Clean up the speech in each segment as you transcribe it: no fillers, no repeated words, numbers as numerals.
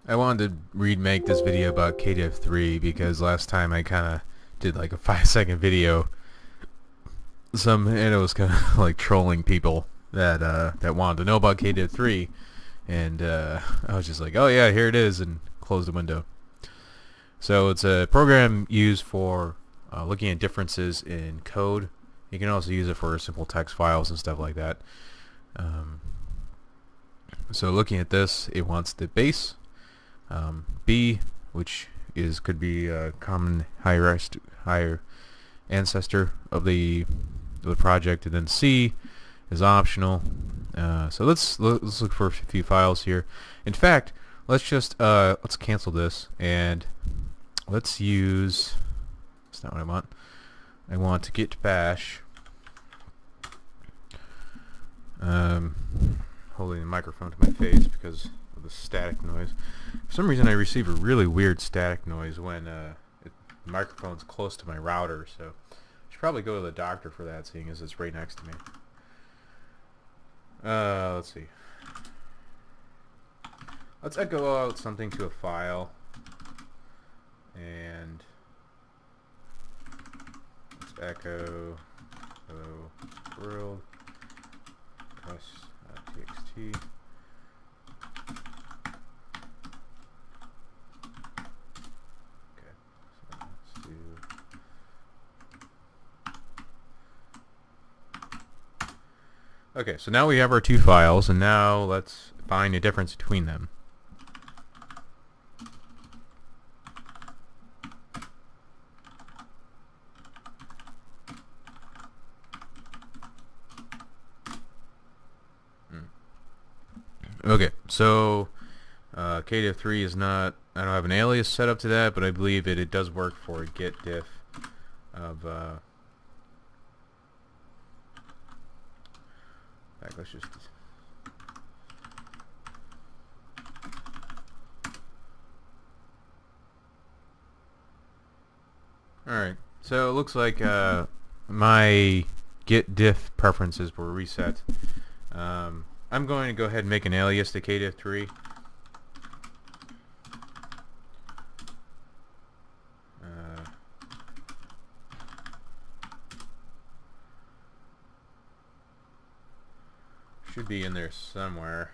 I wanted to remake this video about Kdiff3 because last time I kind of did like a 5-second video, and it was kind of like trolling people that wanted to know about Kdiff3, and I was just like, oh yeah, here it is, and close the window. So it's a program used for looking at differences in code. You can also use it for simple text files and stuff like that. So looking at this, it wants the base, B, which could be a common higher ancestor of the project, and then C is optional. So let's look for a few files here. In fact, let's cancel this and let's use. That's not what I want. I want to git bash. Holding the microphone to my face because of the static noise. For some reason I receive a really weird static noise when the microphone's close to my router, so I should probably go to the doctor for that, seeing as it's right next to me. Let's see. Let's echo out something to a file, and let's echo world txt. Okay, so now we have our two files, and now let's find a difference between them. Okay, so Kdiff3 is not, I don't have an alias set up to that, but I believe it does work for git diff of let's just alright, so it looks like my git diff preferences were reset. I'm going to go ahead and make an alias to Kdiff3. Should be in there somewhere.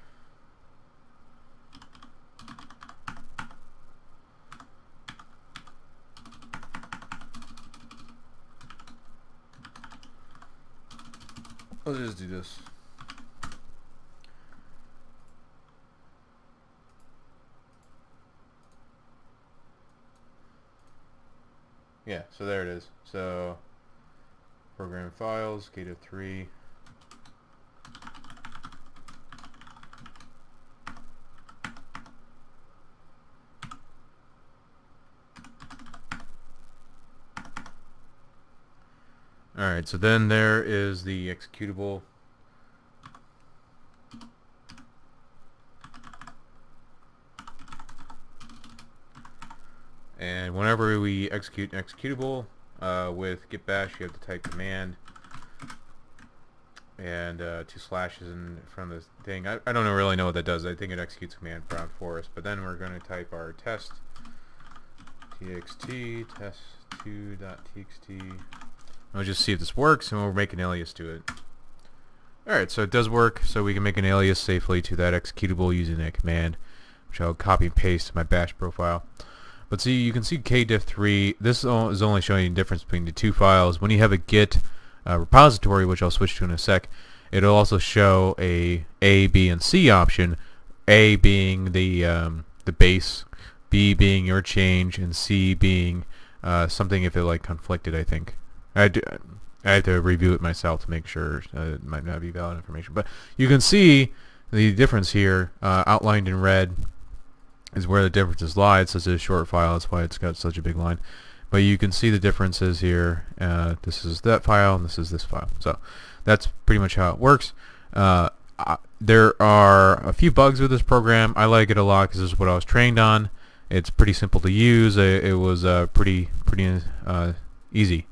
Let's just do this. Yeah, so there it is. So program files, Kdiff3. Alright, so then there is the executable. And whenever we execute an executable with git bash, you have to type command and 2 slashes in front of the thing. I don't really know what that does. I think it executes command prompt for us. But then we're going to type our test txt test2.txt. I'll just see if this works, and we'll make an alias to it. Alright, so it does work, so we can make an alias safely to that executable using that command, which I'll copy and paste to my bash profile. But see, you can see Kdiff3, this is only showing you the difference between the two files. When you have a git repository, which I'll switch to in a sec, it'll also show a B, and C option, A being the base, B being your change, and C being something if it like conflicted, I think. I have to review it myself to make sure it might not be valid information. But you can see the difference here, outlined in red, is where the differences lie. It's such a short file, that's why it's got such a big line. But you can see the differences here. This is that file, and this is this file. So that's pretty much how it works. There are a few bugs with this program. I like it a lot because this is what I was trained on. It's pretty simple to use. It was pretty easy.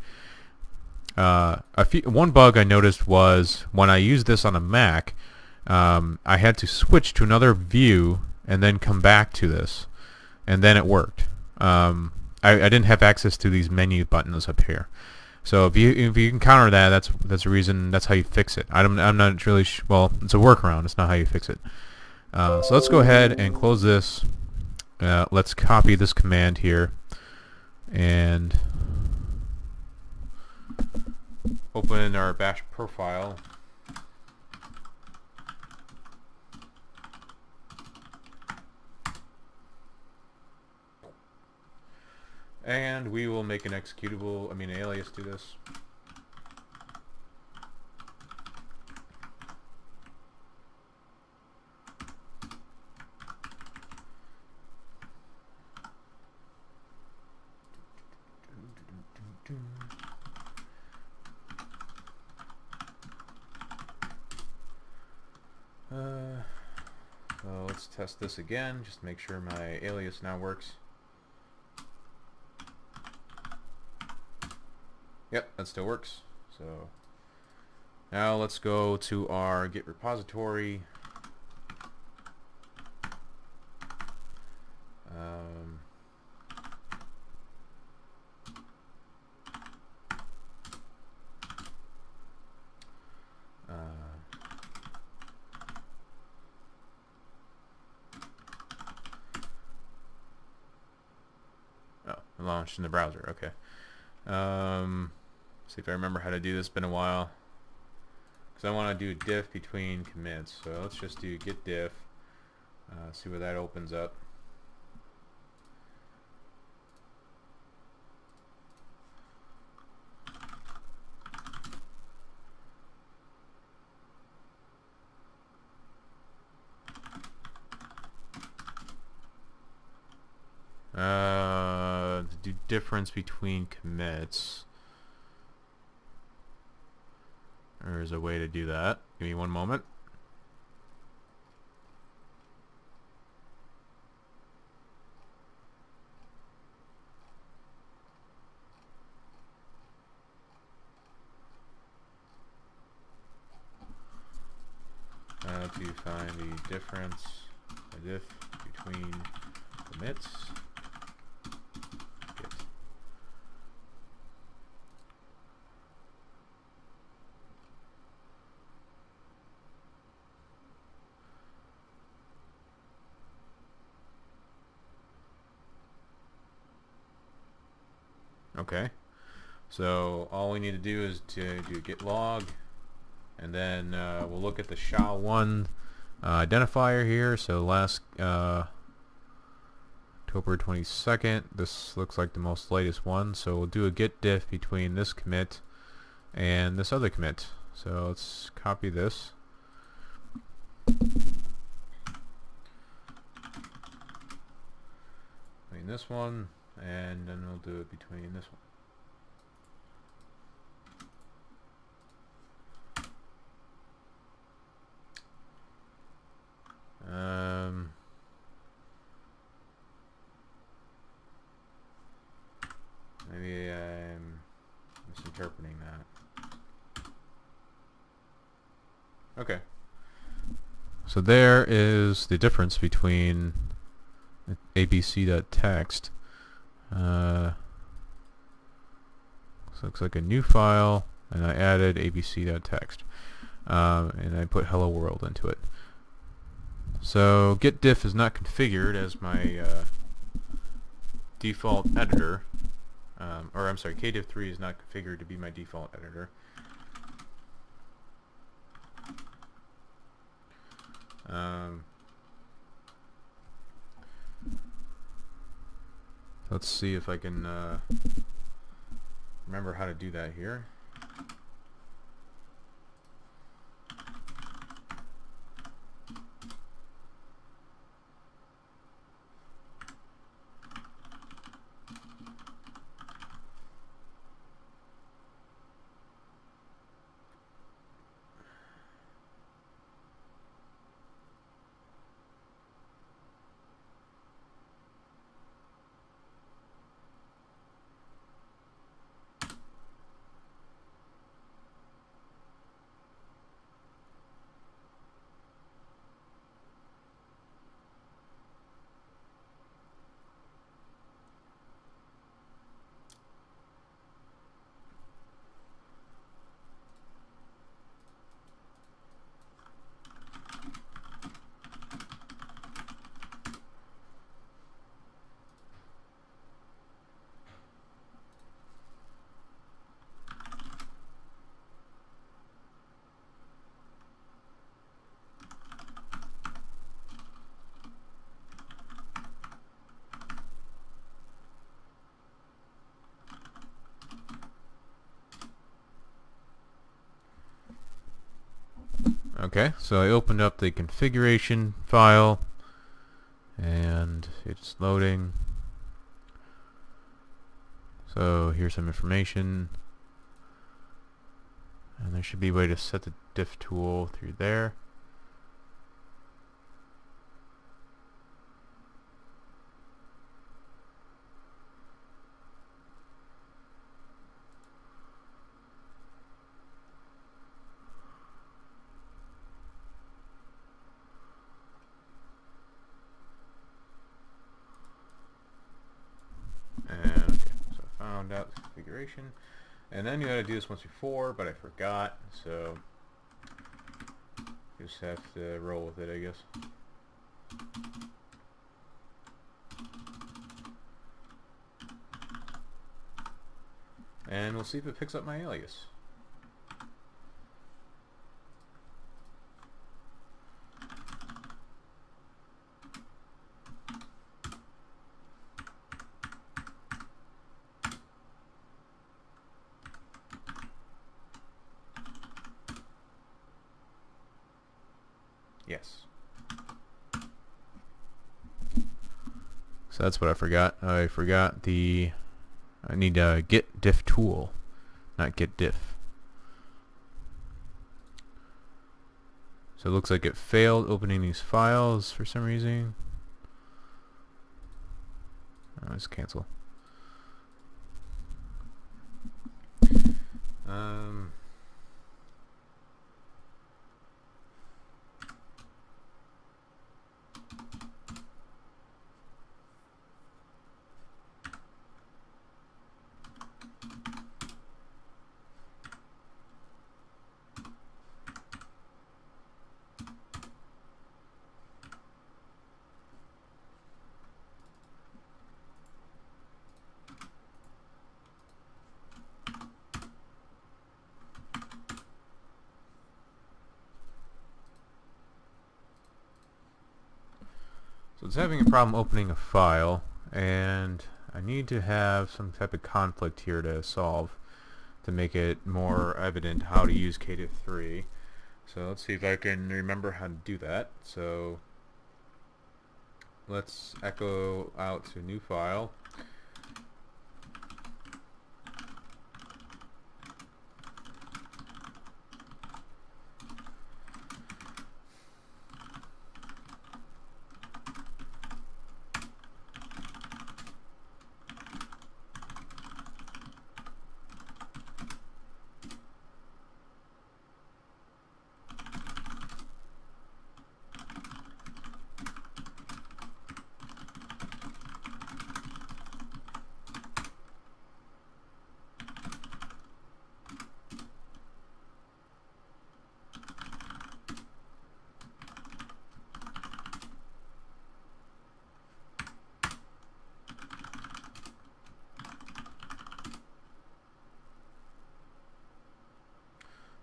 One bug I noticed was when I used this on a Mac, I had to switch to another view and then come back to this. and then it worked. I didn't have access to these menu buttons up here. So if you encounter that, that's a reason. That's how you fix it. I'm not really well. It's a workaround. It's not how you fix it. So let's go ahead and close this. Let's copy this command here and open our bash profile. And we will make an executable, an alias to this. So let's test this again, just make sure my alias now works. Yep, that still works. So now let's go to our Git repository. Launched in the browser. Okay. See if I remember how to do this. Been a while. Because I want to do diff between commits. So let's just do git diff. See where that opens up. To do difference between commits. There's a way to do that. Give me one moment. To find the difference, the diff between commits. Git. Okay, so all we need to do is to do git log, and then we'll look at the SHA-1 identifier here. So last October 22nd, this looks like the most latest one, so we'll do a git diff between this commit and this other commit. So let's copy this. Between this one, and then we'll do it between this one. Maybe I'm misinterpreting that. Okay. So there is the difference between abc.txt. So looks like a new file, and I added abc.txt, and I put hello world into it. So git diff is not configured as my default editor, or I'm sorry, Kdiff3 is not configured to be my default editor. Let's see if I can remember how to do that here. Okay, so I opened up the configuration file and it's loading. So here's some information, and there should be a way to set the diff tool through there. And okay, so I found out the configuration, and then you had to do this once before, but I forgot, so just have to roll with it, I guess. And we'll see if it picks up my alias. Yes. So that's what I forgot. I forgot the... I need a get diff tool, not get diff. So it looks like it failed opening these files for some reason. Let's cancel. So it's having a problem opening a file, and I need to have some type of conflict here to solve to make it more evident how to use Kdiff3. So let's see if I can remember how to do that. So let's echo out to a new file.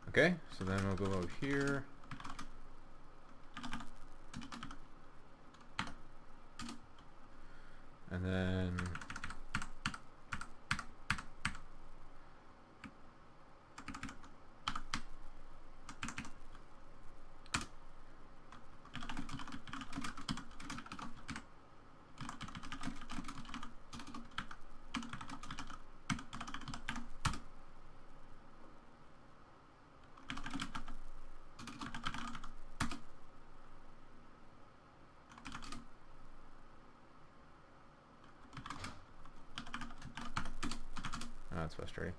Okay, so then we'll go over here. And then that's frustrating.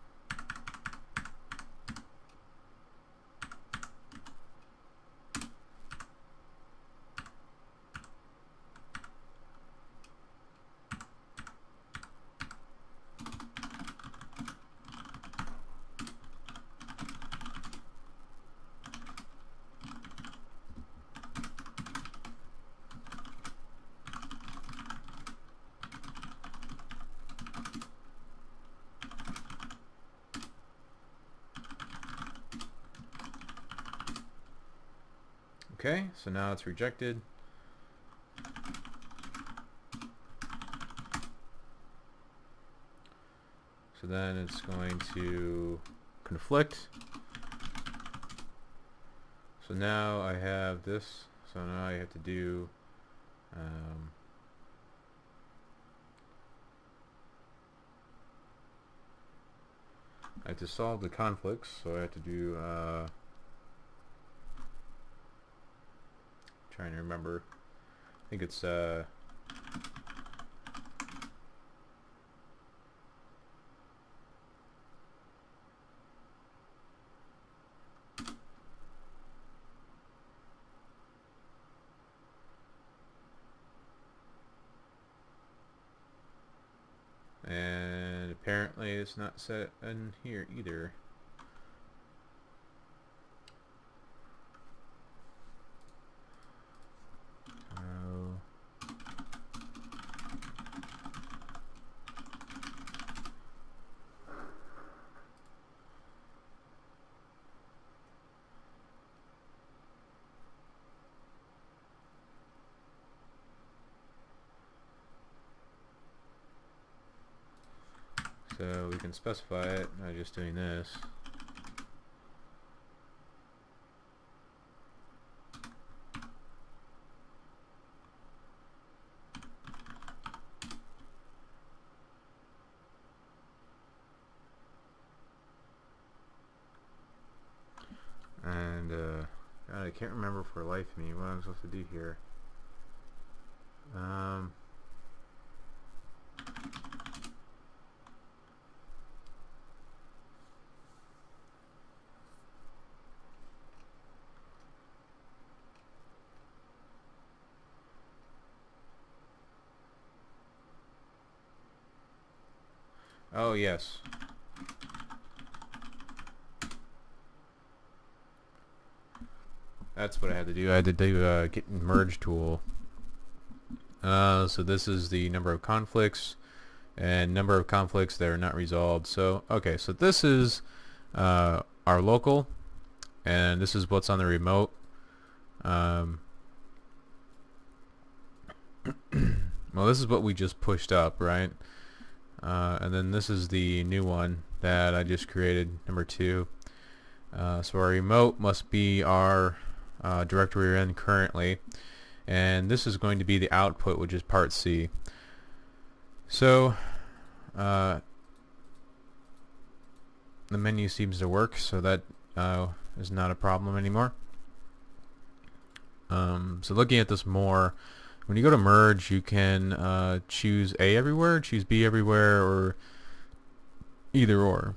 Okay, so now it's rejected. So then it's going to conflict. So now I have this. So now I have to do I have to solve the conflicts. So I have to do trying to remember. I think it's and apparently it's not set in here either. So we can specify it by just doing this. And God, I can't remember for life of me what I'm supposed to do here. Oh yes. That's what I had to do. I had to do git merge tool. So this is the number of conflicts and number of conflicts that are not resolved. So okay, so this is our local, and this is what's on the remote. Well, this is what we just pushed up, right? And then this is the new one that I just created, number 2. So our remote must be our directory we're in currently, and this is going to be the output, which is part C. So the menu seems to work, so that is not a problem anymore. So looking at this more, when you go to merge, you can choose A everywhere, choose B everywhere, or either or.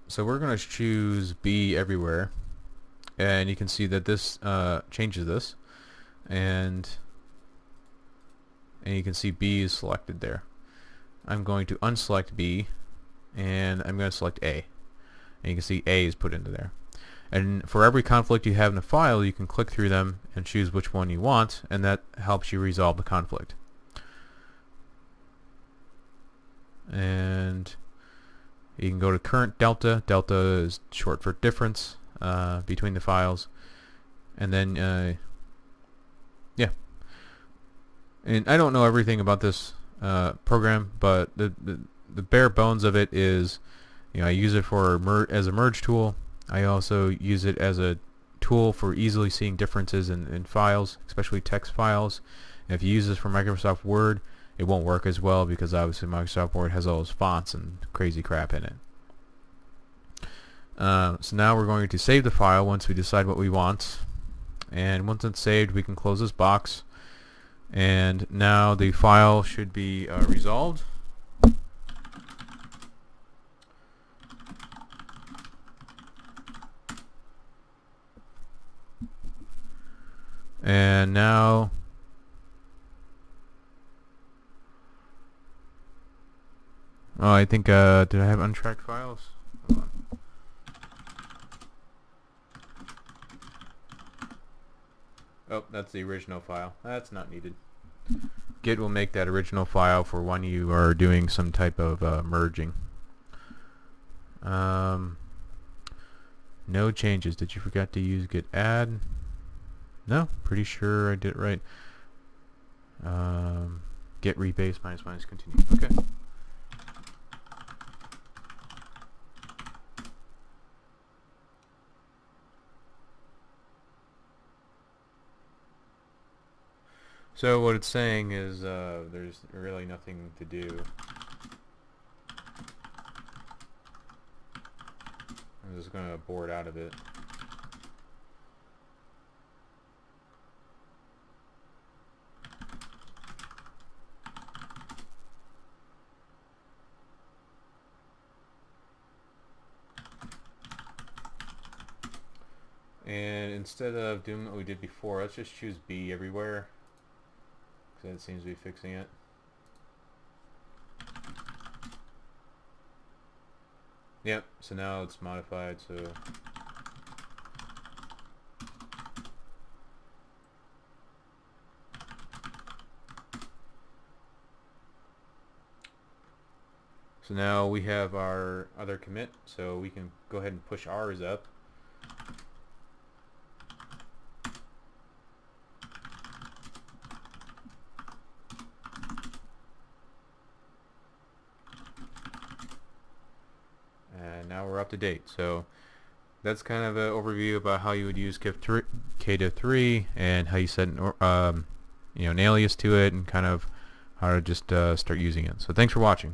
So we're going to choose B everywhere, and you can see that this changes this, and you can see B is selected there. I'm going to unselect B, and I'm going to select A, and you can see A is put into there. And for every conflict you have in a file, you can click through them and choose which one you want, and that helps you resolve the conflict. And you can go to current delta. Delta is short for difference between the files. And then, yeah. And I don't know everything about this program, but the bare bones of it is, I use it for as a merge tool. I also use it as a tool for easily seeing differences in files, especially text files. And if you use this for Microsoft Word, it won't work as well because obviously Microsoft Word has all those fonts and crazy crap in it. So now we're going to save the file once we decide what we want. And once it's saved, we can close this box. And now the file should be resolved. And now I think did I have untracked files? Hold on. Oh, that's the original file. That's not needed. Git will make that original file for when you are doing some type of merging. No changes. Did you forget to use git add? No, pretty sure I did it right. Git rebase minus continue. Okay. So what it's saying is there's really nothing to do. I'm just going to board out of it. And instead of doing what we did before, let's just choose B everywhere, because that seems to be fixing it. Yep, so now it's modified, so now we have our other commit, so we can go ahead and push ours up. And now we're up to date. So that's kind of an overview about how you would use Kdiff3 and how you set an alias to it, and kind of how to just start using it. So thanks for watching.